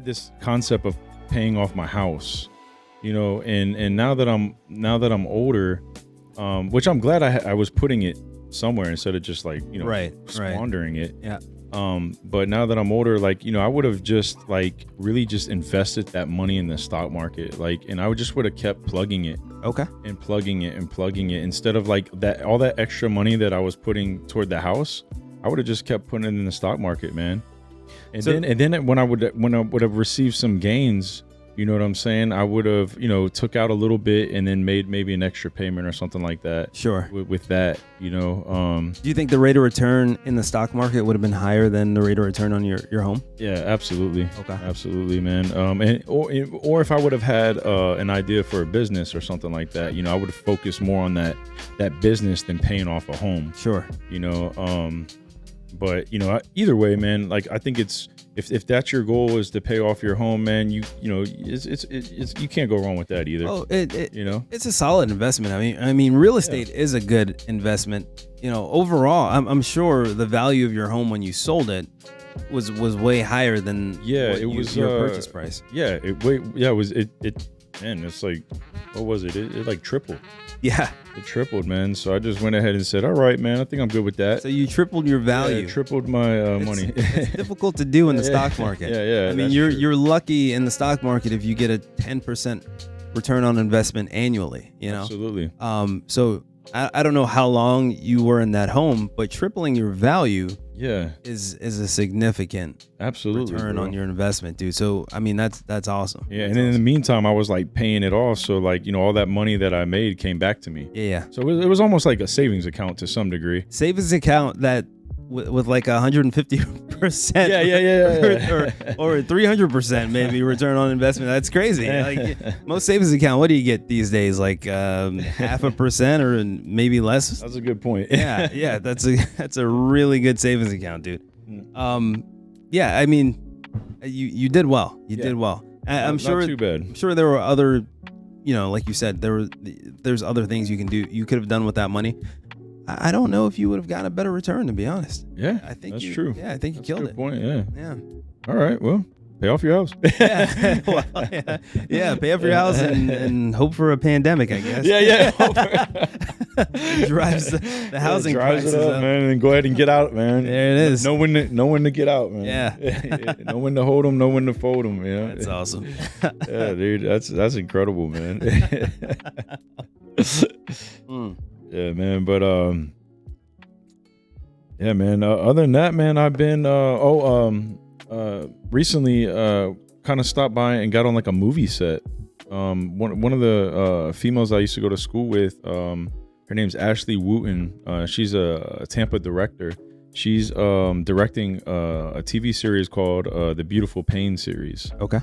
had this concept of paying off my house, and now that I'm older, which I'm glad I was putting it somewhere instead of just like, squandering it. Yeah. But now that I'm older, like, I would have just like really just invested that money in the stock market, and I would have kept plugging it. Okay. And plugging it instead of like that, all that extra money that I was putting toward the house, I would have just kept putting it in the stock market, man. And then when I would have received some gains, you know what I'm saying, I would have, took out a little bit and then made maybe an extra payment or something like that. Sure. With that, Do you think the rate of return in the stock market would have been higher than the rate of return on your home? Yeah, absolutely. Okay. Absolutely, man. Or if I would have had an idea for a business or something like that, I would have focused more on that business than paying off a home. Sure. But either way, man, like I think it's if that's your goal is to pay off your home, man, it's you can't go wrong with that either. Oh, it's a solid investment. I mean, real estate is a good investment. Overall, I'm sure the value of your home when you sold it was way higher than your purchase price. Yeah, man, it's like, what was it? It like tripled. Yeah. It tripled, man. So I just went ahead and said, all right, man, I think I'm good with that. So you tripled your value. Yeah, tripled my money. It's difficult to do in the stock market. Yeah. I mean, you're lucky in the stock market if you get a 10% return on investment annually, Absolutely. So I don't know how long you were in that home, but tripling your value is a significant return on your investment, dude. So I mean that's awesome. Yeah, and in the meantime I was like paying it off, so like all that money that I made came back to me. Yeah. So it was almost like a savings account to some degree. Savings account that with like 150%, or 300% maybe return on investment. That's crazy. Like most savings account, what do you get these days? Like 0.5% or maybe less. That's a good point. yeah. That's a really good savings account, dude. Yeah. I mean, you did well. You did well. I'm sure. Not too bad. I'm sure there were other, like you said, there's other things you can do. You could have done with that money. I don't know if you would have gotten a better return, to be honest. Yeah, I think that's true. Yeah, I think you killed it. Point. Yeah. Yeah. All right. Well, pay off your house. Yeah. Pay off your house and hope for a pandemic, I guess. Yeah. Drives the housing drives prices it up, man, and go ahead and get out, man. There it is. Know when to get out, man. Yeah. Know when to hold them, know when to fold them. Yeah. That's awesome. Yeah, dude. That's incredible, man. Yeah, man. But yeah, man. Other than that, man, I've been recently kind of stopped by and got on like a movie set. One of the females I used to go to school with, her name's Ashley Wooten. She's a Tampa director. She's directing a TV series called The Beautiful Pain series. Okay.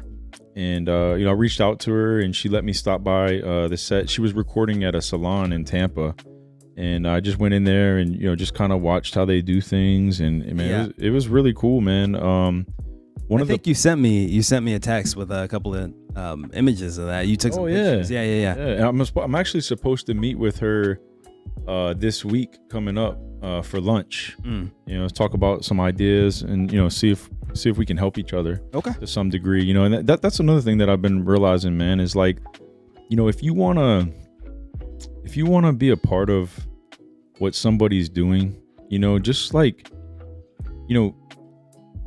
And I reached out to her and she let me stop by the set. She was recording at a salon in Tampa. And I just went in there and, just kind of watched how they do things. And man, it was really cool, man. I think you sent me a text with a couple of images of that. You took some pictures. Yeah. And I'm actually supposed to meet with her this week coming up for lunch. Talk about some ideas and, see if we can help each other to some degree, and that's another thing that I've been realizing, man, is like, if you want to be a part of what somebody's doing, just like,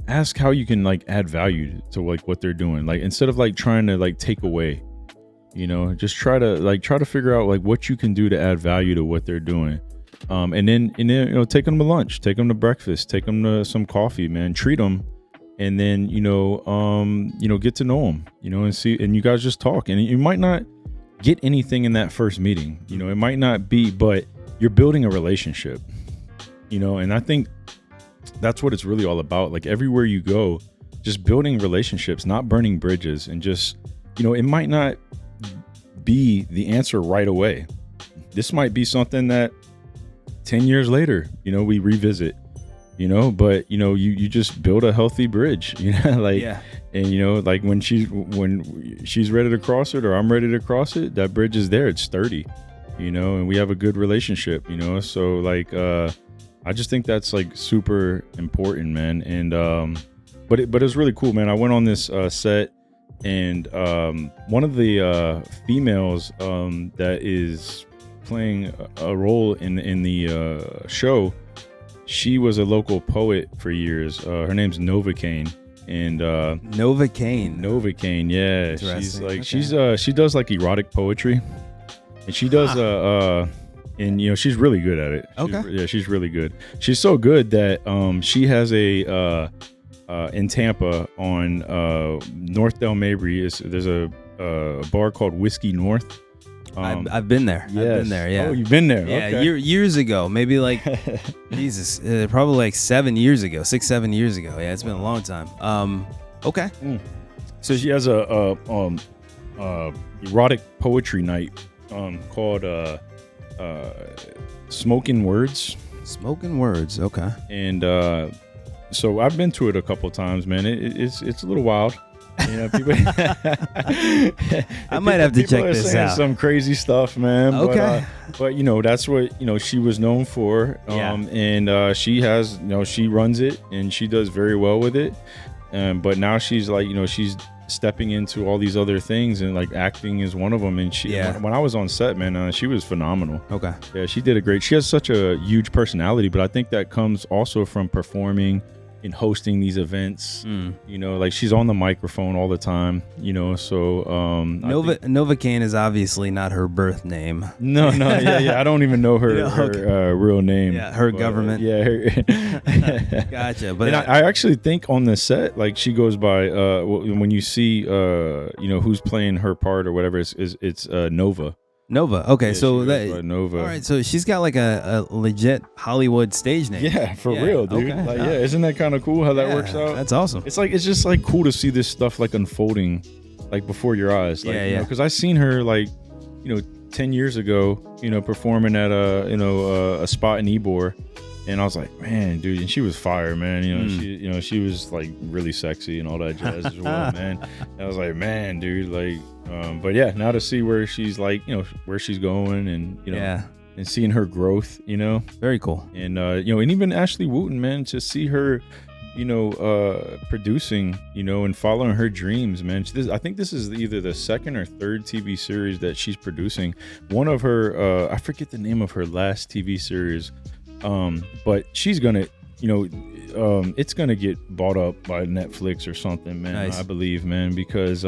ask how you can like add value to like what they're doing. Like instead of like trying to like take away, just try to figure out like what you can do to add value to what they're doing. And then take them to lunch, take them to breakfast, take them to some coffee, man, treat them. And then, get to know them, and see, and you guys just talk, and you might not get anything in that first meeting, it might not be, but you're building a relationship, and I think that's what it's really all about. Like everywhere you go, just building relationships, not burning bridges, and just, it might not be the answer right away. This might be something that 10 years later, we revisit, but you just build a healthy bridge, and like when she's ready to cross it or I'm ready to cross it, that bridge is there, it's sturdy, and we have a good relationship, so like I just think that's like super important, man. And but it was really cool, man. I went on this set, and one of the females that is playing a role in the show, she was a local poet for years. Her name's Novocaine. And Novocaine, yeah. She's like she does like erotic poetry. And she does and you know, she's really good at it. She's really good. She's so good that she has a in Tampa on North Del Mabry. There's a bar called Whiskey North. I've been there. Yes. I've been there. Yeah. Oh, you've been there. Yeah, okay. years ago, maybe like Jesus, probably like 7 years ago, 6-7 years ago. Yeah, it's been a long time. Okay. So she has a erotic poetry night called Smoking Words. Smoking Words. Okay. And so I've been to it a couple times, man. It's a little wild. You know, people. I might have to check this out. Some crazy stuff, man. Okay. But you know, that's what she was known for. And she has, she runs it and she does very well with it. But now she's like, she's stepping into all these other things, and like acting is one of them. And she, when I was on set, man, she was phenomenal. Okay. Yeah, she did a great. She has such a huge personality, but I think that comes also from performing in hosting these events. Like she's on the microphone all the time, so Novocaine is obviously not her birth name. No, I don't even know her real name. Yeah, her government. Gotcha. But and I actually think on the set, like she goes by when you see who's playing her part or whatever, it's Nova. Nova. Okay, Yeah, so that Nova. All right, so she's got like a legit Hollywood stage name. Yeah, for real, dude. Okay. Like, isn't that kind of cool how that works out? That's awesome. It's just like cool to see this stuff like unfolding, like before your eyes. Like, because I seen her like, 10 years ago, performing at a spot in Ybor, and I was like, man, dude, and she was fire, man. She was like really sexy and all that jazz as well, man. And I was like, man, dude, like. But yeah, now to see where she's like, where she's going, and and seeing her growth, very cool. And and even Ashley Wooten, man, to see her, producing, and following her dreams, man. I think this is either the second or third TV series that she's producing. One of her, I forget the name of her last TV series, but she's gonna, it's gonna get bought up by Netflix or something, man. Nice. I believe, man, because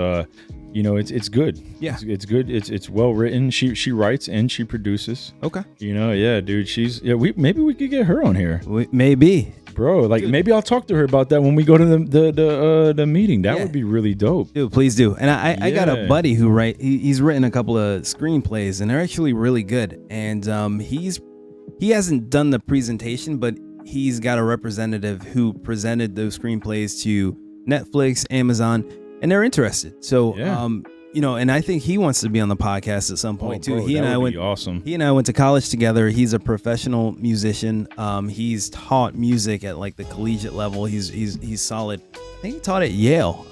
it's good. Yeah, it's good. It's well written. She writes and she produces. Okay. Dude. Maybe we could get her on here. Maybe, bro. Like, dude, maybe I'll talk to her about that when we go to the meeting. That would be really dope. Dude, please do. And I got a buddy who he's written a couple of screenplays, and they're actually really good. And he hasn't done the presentation, but he's got a representative who presented those screenplays to Netflix, Amazon, and they're interested. So, and I think he wants to be on the podcast at some point too. Bro, He and I went to college together. He's a professional musician. He's taught music at like the collegiate level. He's solid. I think he taught at Yale.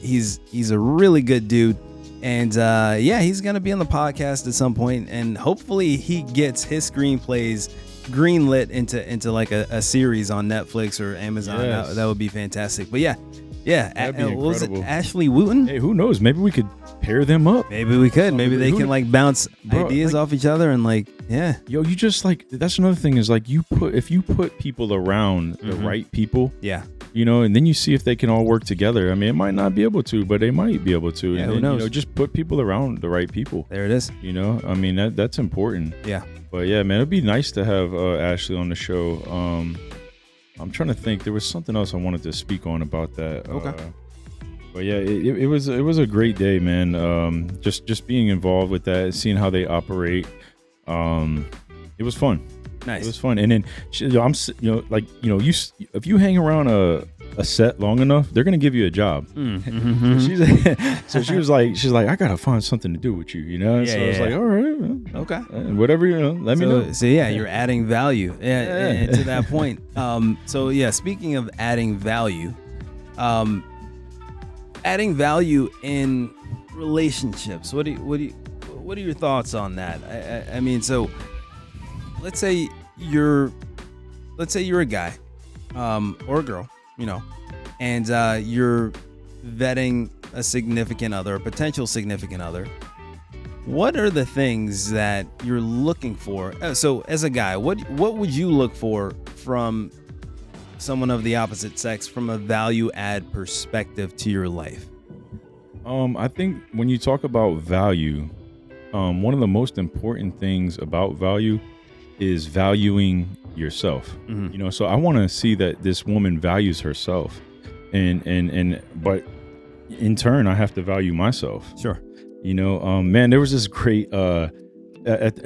He's a really good dude. And he's gonna be on the podcast at some point, and hopefully he gets his screenplays greenlit into like a series on Netflix or Amazon. Yes. That would be fantastic. But that'd be what was it, incredible. Ashley Wooten? Hey, who knows? Maybe we could pair them up. Maybe we could. Maybe they can like bounce ideas off each other and like, Yo, you just like, that's another thing is like if you put people around the right people, and then you see if they can all work together. I mean, it might not be able to, but they might be able to. Yeah, and who then, knows? Just put people around the right people. There it is. I mean, that's important. Yeah. But yeah, man, it'd be nice to have Ashley on the show. I'm trying to think. There was something else I wanted to speak on about that. Okay. But yeah, it was a great day, man. Just being involved with that, seeing how they operate. It was fun. Nice. It was fun. And then if you hang around a set long enough, they're gonna give you a job. So she's like, I gotta find something to do with you, So I was like, all right, well, okay, whatever, let me know. So you're adding value to that point. Speaking of adding value, in relationships, what are your thoughts on that? I mean, so let's say you're a guy, or a girl, and you're vetting a significant other, a potential significant other, what are the things that you're looking for? So as a guy, what would you look for from someone of the opposite sex from a value add perspective to your life? I think when you talk about value, one of the most important things about value is valuing yourself. So I want to see that this woman values herself, but in turn I have to value myself. Sure. Man, there was this great at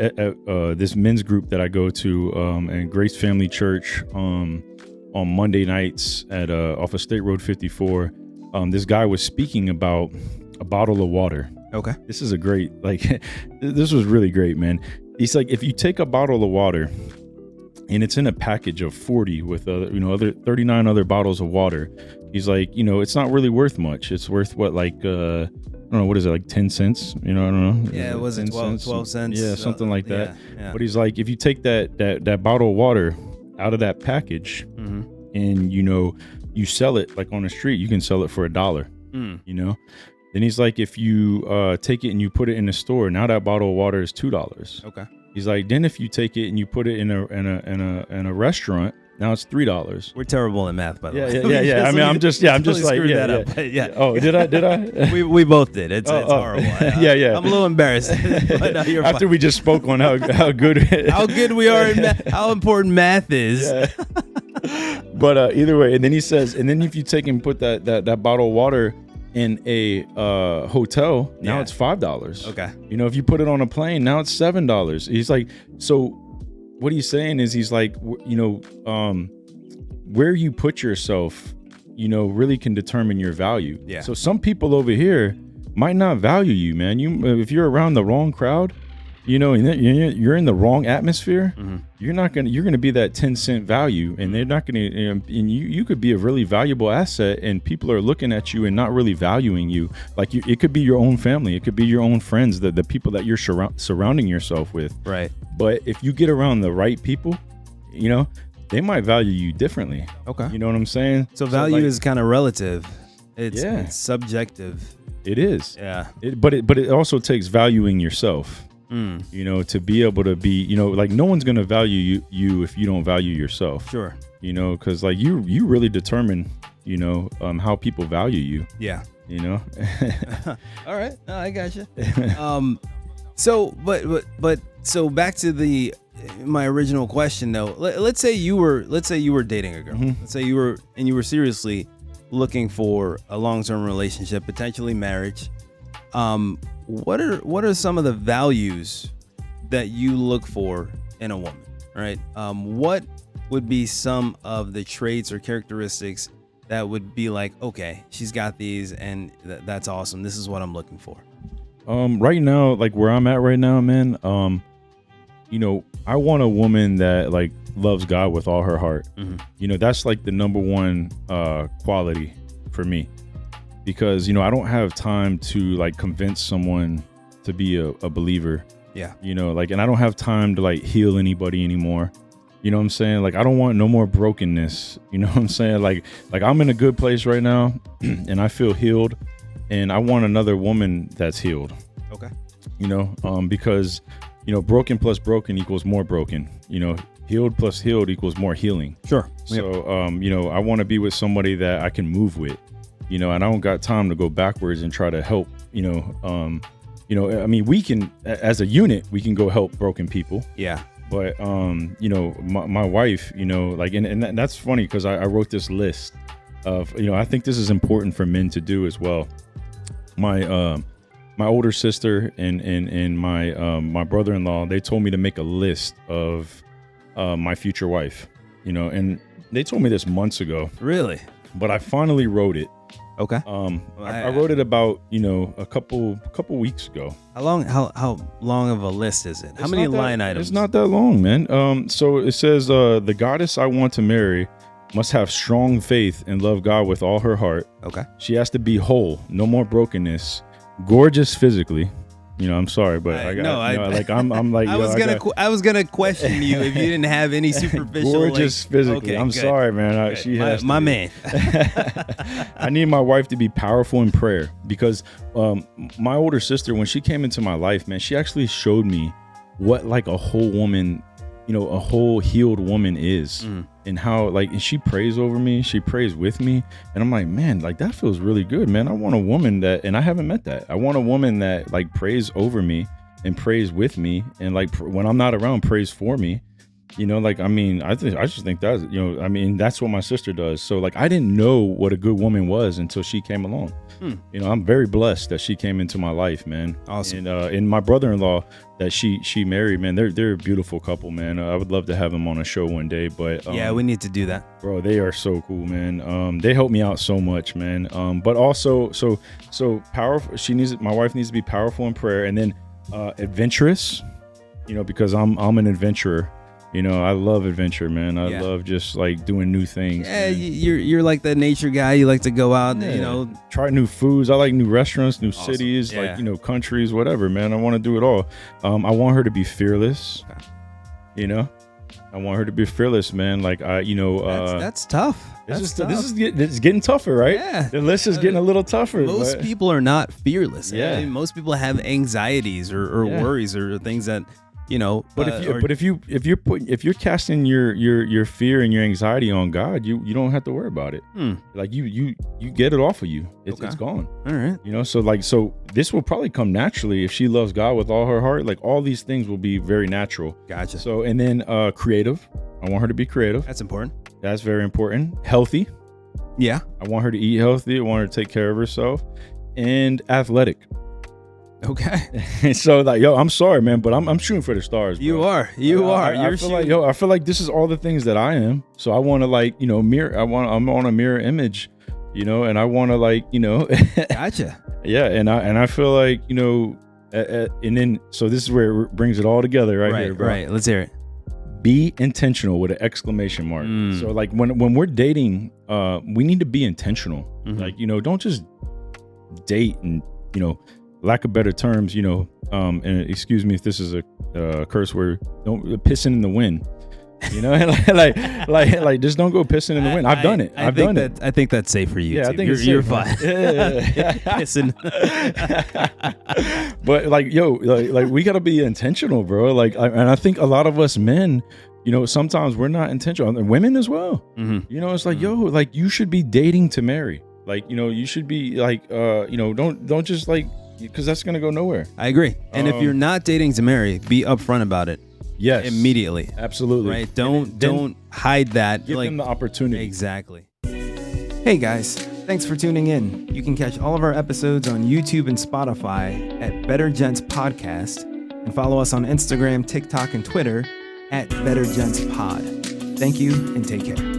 this men's group that I go to at Grace Family Church on Monday nights at off of State Road 54. This guy was speaking about a bottle of water. Okay. This is a great, this was really great, man. He's like, if you take a bottle of water and it's in a package of 40 with other 39 other bottles of water, he's like, it's not really worth much. It's worth what, I don't know, what is it, like 10 cents? I don't know. Yeah, it wasn't 12 cents. Yeah, something like that. Yeah. But he's like, if you take that bottle of water out of that package and, you sell it like on the street, you can sell it for $1, Then he's like, if you take it and you put it in the store, now that bottle of water is $2. Okay. He's like, then if you take it and you put it in a restaurant, now it's $3. We're terrible at math, by the way. Yeah. I mean, I'm just like, yeah. Oh, did I? we both did. It's horrible. Yeah. I'm a little embarrassed. But no, you're After fine. we just spoke on how good we are in math, how important math is. Yeah. But either way, and then he says, and then if you take and put that bottle of water in a hotel, now it's $5. Okay. If you put it on a plane, now it's $7. He's like, so what he's saying is, he's like, where you put yourself, really can determine your value. Yeah. So some people over here might not value you, man. If you're around the wrong crowd, and you're in the wrong atmosphere, you're gonna be that 10-cent value, and they're not gonna, and you could be a really valuable asset, and people are looking at you and not really valuing you. Like it could be your own family, it could be your own friends, the people that you're surrounding yourself with. Right. But if you get around the right people, they might value you differently. Okay. You know what I'm saying? So value is kind of relative. It's subjective. It is. Yeah. But it also takes valuing yourself. To be able to be, no one's going to value you if you don't value yourself. Sure. Because you really determine, how people value you. Yeah. All right. No, I got you. So back to my original question though. Let's say you were dating a girl. Let's say you were seriously looking for a long-term relationship, potentially marriage. What are some of the values that you look for in a woman, right? What would be some of the traits or characteristics that would be like, okay, she's got these, and that's awesome. This is what I'm looking for. Right now, like where I'm at right now, man, I want a woman that loves God with all her heart. That's like the number one quality for me. Because, I don't have time to convince someone to be a believer. Yeah. And I don't have time to heal anybody anymore. You know what I'm saying? I don't want no more brokenness. You know what I'm saying? Like I'm in a good place right now and I feel healed, and I want another woman that's healed. Okay. Because, broken plus broken equals more broken. Healed plus healed equals more healing. Sure. So, I want to be with somebody that I can move with. And I don't got time to go backwards and try to help, I mean, we can, as a unit, we can go help broken people. Yeah. But, my wife, and that's funny because I wrote this list of, I think this is important for men to do as well. My older sister and my brother-in-law, they told me to make a list of my future wife, and they told me this months ago. Really? But I finally wrote it. Okay. I wrote it about, a couple weeks ago. How long of a list is it? How many line items? It's not that long, man. So it says, the goddess I want to marry must have strong faith and love God with all her heart. Okay. She has to be whole, no more brokenness, gorgeous physically, I'm sorry, but I'm like, I was gonna question you if you didn't have any superficial. Gorgeous physically. Okay, I'm good. sorry, man. She has my man. I need my wife to be powerful in prayer because my older sister, when she came into my life, man, she actually showed me what like a whole woman, a whole healed woman is, and how and she prays over me, she prays with me, and I'm like, man, like that feels really good, man. I want a woman that, and I haven't met that. I want a woman that like prays over me and prays with me, and like when I'm not around, prays for me. I just think that, that's what my sister does. So like, I didn't know what a good woman was until she came along. I'm very blessed that she came into my life, man. Awesome. And my brother-in-law that she married, man, they're a beautiful couple, man. I would love to have them on a show one day, but yeah, we need to do that, bro. They are so cool, man. They help me out so much, man. But also so powerful. My wife needs to be powerful in prayer, and then adventurous, because I'm an adventurer. I love adventure, man. I love just like doing new things. Yeah, you're like the nature guy. You like to go out, try new foods. I like new restaurants, new cities, countries, whatever, man. I want to do it all. I want her to be fearless. I want her to be fearless, man. Like that's tough. This is getting tougher, right? Yeah, the list is getting a little tougher. Most people are not fearless. Yeah, most people have anxieties or worries or things that. But if you're casting your fear and your anxiety on God, you don't have to worry about it. Like you get it off of you. It's gone. All right. So this will probably come naturally if she loves God with all her heart. Like all these things will be very natural. Gotcha. So and then creative. I want her to be creative. That's important. That's very important. Healthy. Yeah. I want her to eat healthy. I want her to take care of herself. And athletic. Okay. So like, I'm sorry, man, but I'm shooting for the stars, bro. You are. I feel like this is all the things that I am. So I want to mirror. I'm on a mirror image, and I want to Gotcha. Yeah, and I feel like and then so this is where it brings it all together, right here, bro. Right. Let's hear it. Be intentional with an exclamation mark. So like when we're dating, we need to be intentional. Like don't just date and lack of better terms, and excuse me if this is a curse word, don't pissing in the wind, like just don't go pissing in the wind. I've done it. I think that's safe for you. Yeah, too. I think you're fine. Pissing. But like we gotta be intentional, bro. And I think a lot of us men, sometimes we're not intentional, and women as well. It's like like you should be dating to marry. Like you should be like don't just like. Because that's gonna go nowhere. I agree. And if you're not dating to marry, be upfront about it. Yes, immediately. Absolutely. Right. Don't hide that. Give them the opportunity. Exactly. Hey guys, thanks for tuning in. You can catch all of our episodes on YouTube and Spotify at Better Gents Podcast, and follow us on Instagram, TikTok, and Twitter at Better Gents Pod. Thank you and take care.